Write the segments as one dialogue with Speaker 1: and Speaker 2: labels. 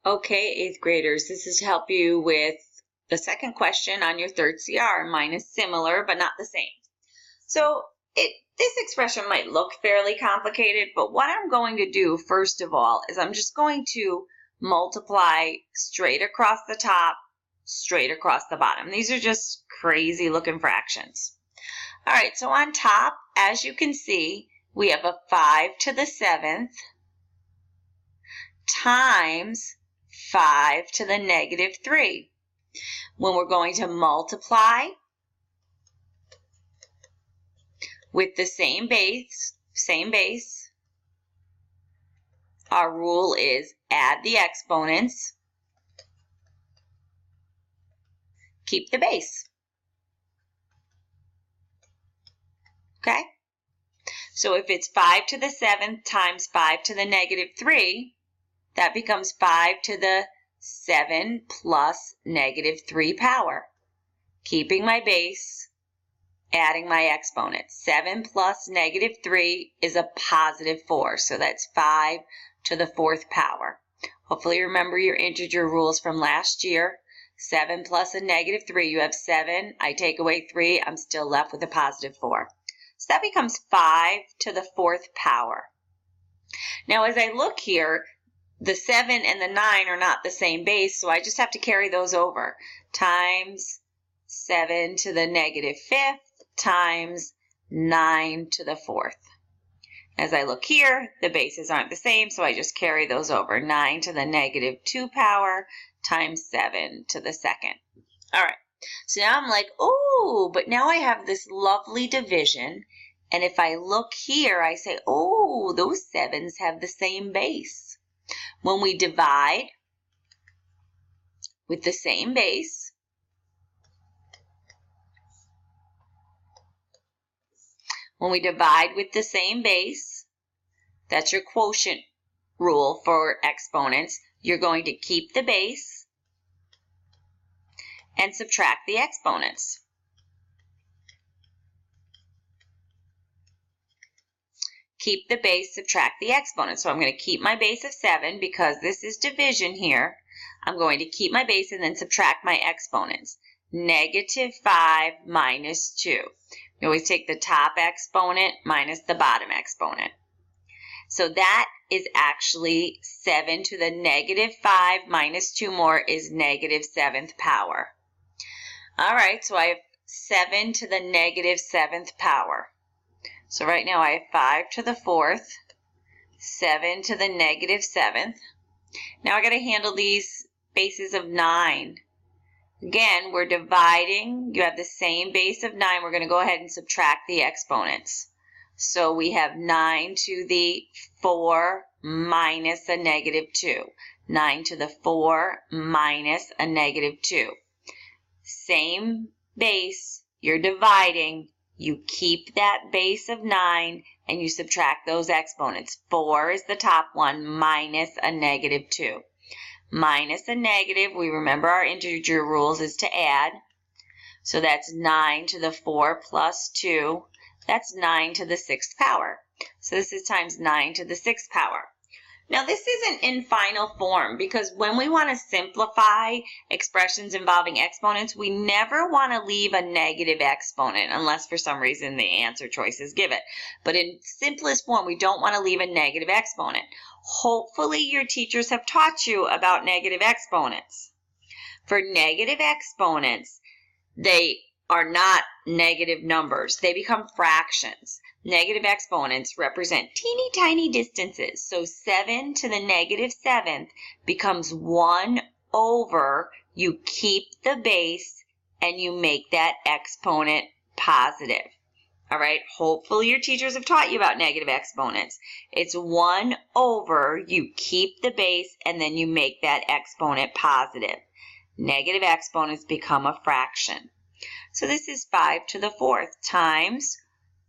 Speaker 1: Okay, 8th graders, this is to help you with the second question on your third CR. Mine is similar, but not the same. So this expression might look fairly complicated, but what I'm going to do first of all is I'm just going to multiply straight across the top, straight across the bottom. These are just crazy looking fractions. All right, so on top, as you can see, we have a 5 to the 7th times 5 to the negative 3. When we're going to multiply with the same base, our rule is add the exponents, keep the base. Okay? So if it's 5 to the 7th times 5 to the negative 3, that becomes 5 to the 7 plus negative 3 power. Keeping my base, adding my exponents. 7 plus negative 3 is a positive 4, so that's 5 to the 4th power. Hopefully you remember your integer rules from last year. 7 plus a negative 3, you have 7. I take away 3, I'm still left with a positive 4. So that becomes 5 to the 4th power. Now as I look here, the 7 and the 9 are not the same base, so I just have to carry those over. Times 7 to the negative 5th times 9 to the 4th. As I look here, the bases aren't the same, so I just carry those over. 9 to the negative 2 power times 7 to the 2nd. All right, so now I'm like, oh, but now I have this lovely division, and if I look here, I say, oh, those 7s have the same base. When we divide with the same base, that's your quotient rule for exponents, you're going to keep the base and subtract the exponents. Keep the base, subtract the exponents. So I'm going to keep my base of 7 because this is division here. I'm going to keep my base and then subtract my exponents. Negative 5 minus 2. You always take the top exponent minus the bottom exponent. So that is actually 7 to the negative 5 minus 2 more is negative 7th power. All right, so I have 7 to the negative 7th power. So right now I have 5 to the 4th, 7 to the negative 7th. Now I got to handle these bases of 9. Again, we're dividing. You have the same base of 9. We're going to go ahead and subtract the exponents. So we have 9 to the 4 minus a negative 2. 9 to the 4 minus a negative 2. Same base, you're dividing. You keep that base of 9 and you subtract those exponents. 4 is the top one minus a negative 2. Minus a negative, we remember our integer rules is to add. So that's 9 to the 4 plus 2. That's 9 to the 6th power. So this is times 9 to the 6th power. Now this isn't in final form because when we want to simplify expressions involving exponents, we never want to leave a negative exponent unless for some reason the answer choices give it. But in simplest form, we don't want to leave a negative exponent. Hopefully your teachers have taught you about negative exponents. For negative exponents, they are not negative numbers. They become fractions. Negative exponents represent teeny tiny distances. So 7 to the negative 7th becomes 1 over, you keep the base and you make that exponent positive. All right, hopefully your teachers have taught you about negative exponents. It's 1 over, you keep the base and then you make that exponent positive. Negative exponents become a fraction. So this is 5 to the 4th times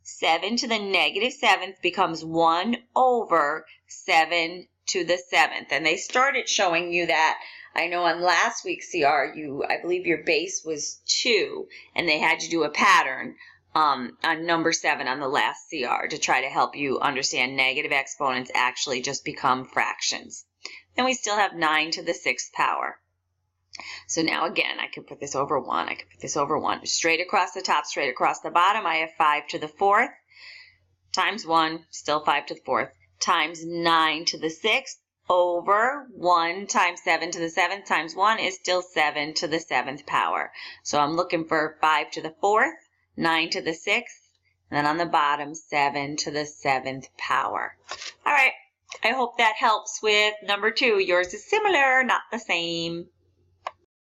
Speaker 1: 7 to the negative 7th becomes 1 over 7 to the 7th. And they started showing you that. I know on last week's CR, I believe your base was 2, and they had you do a pattern on number 7 on the last CR to try to help you understand negative exponents actually just become fractions. and we still have 9 to the 6th power. So now again, I can put this over 1, I can put this over 1. Straight across the top, straight across the bottom, I have 5 to the 4th, times 1, still 5 to the 4th, times 9 to the 6th, over 1 times 7 to the 7th times 1 is still 7 to the 7th power. So I'm looking for 5 to the 4th, 9 to the 6th, and then on the bottom, 7 to the 7th power. All right, I hope that helps with number 2. Yours is similar, not the same.